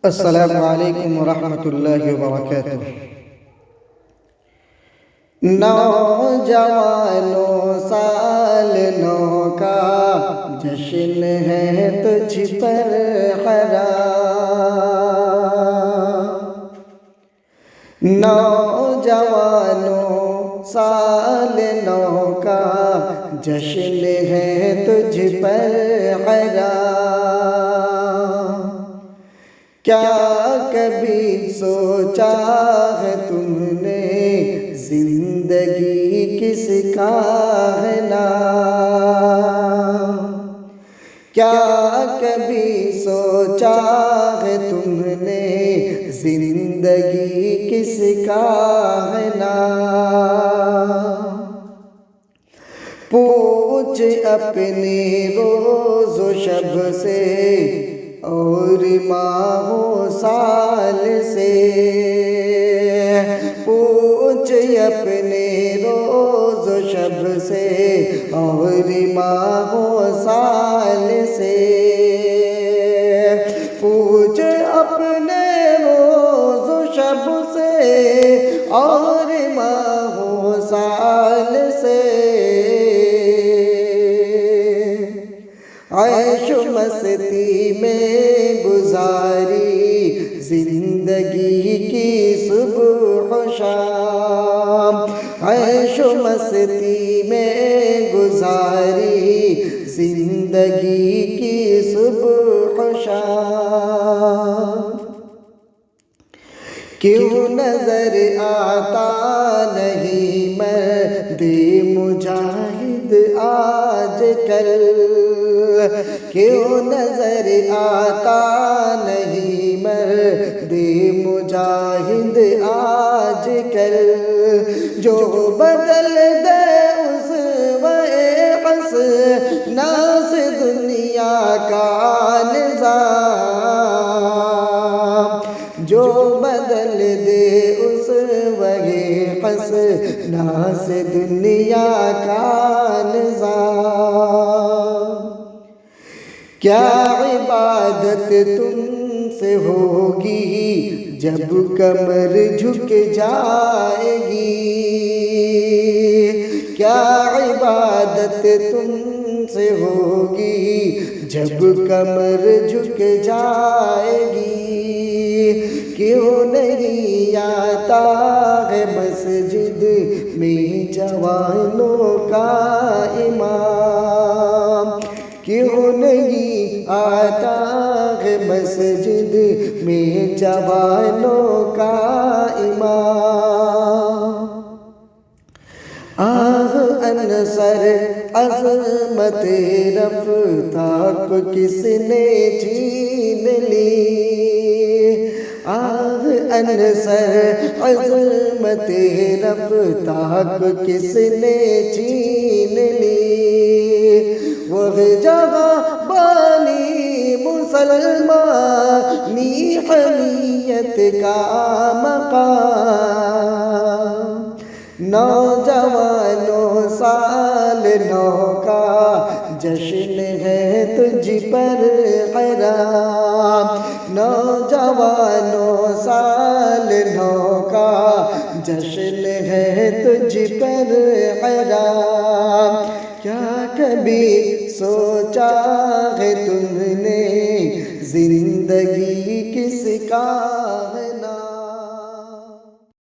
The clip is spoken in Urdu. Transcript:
السلام علیکم ورحمۃ اللہ وبرکاتہ۔ نوجوانوں سال نو کا جشن ہے تجھ پر حرام۔ نوجوانوں سال نو کا جشن ہے تجھ پر حرام۔ کیا کبھی سوچا ہے تم نے زندگی کس کا ہے نام؟ کیا کبھی سوچا ہے تم نے زندگی کس کا ہے نام؟ پوچھ اپنے روز و شب سے اور ماہ و سال سے، پوچھ اپنے روز و شب سے اور ماہ و سال سے، پوچھ اپنے روز و شب سے اور ماہ و سال سے۔ عیش و مستی میں گزاری زندگی کی صبح و شام، عیش و مستی میں گزاری زندگی کی صبح و شام۔ کیوں نظر آتا نہیں مرد مجاہد آج کل؟ کیوں نظر آتا نہیں مرد مجاہد آج کل؟ جو بدل دے اس حسناس دنیا کا نظام، جو بدل دے اس حسناس دنیا کا نظام۔ کیا عبادت تم سے ہوگی جب کمر جھک جائے گی؟ کیا عبادت تم سے ہوگی جب کمر جھک جائے گی؟ کیوں نہیں آتا ہے مسجد میں جوانوں کا امام؟ کیوں نہیں آتا ہے مسجد میں جوانوں کا امام؟ آہ انصر عظمت رفتہ کو کس نے چھین لی؟ آہ انصر عظمت رفتہ کو کس نے چھین لی؟ وہ جگہ بانی مسلمانی حمیت کا مقام۔ نوجوانوں سال نو کا جشن ہے تجھ پر حرام۔ نوجوانوں سال نو کا جشن ہے تجھ پر حرام۔ کیا کبھی سوچا ہے تم نے زندگی کس کا ہے نام؟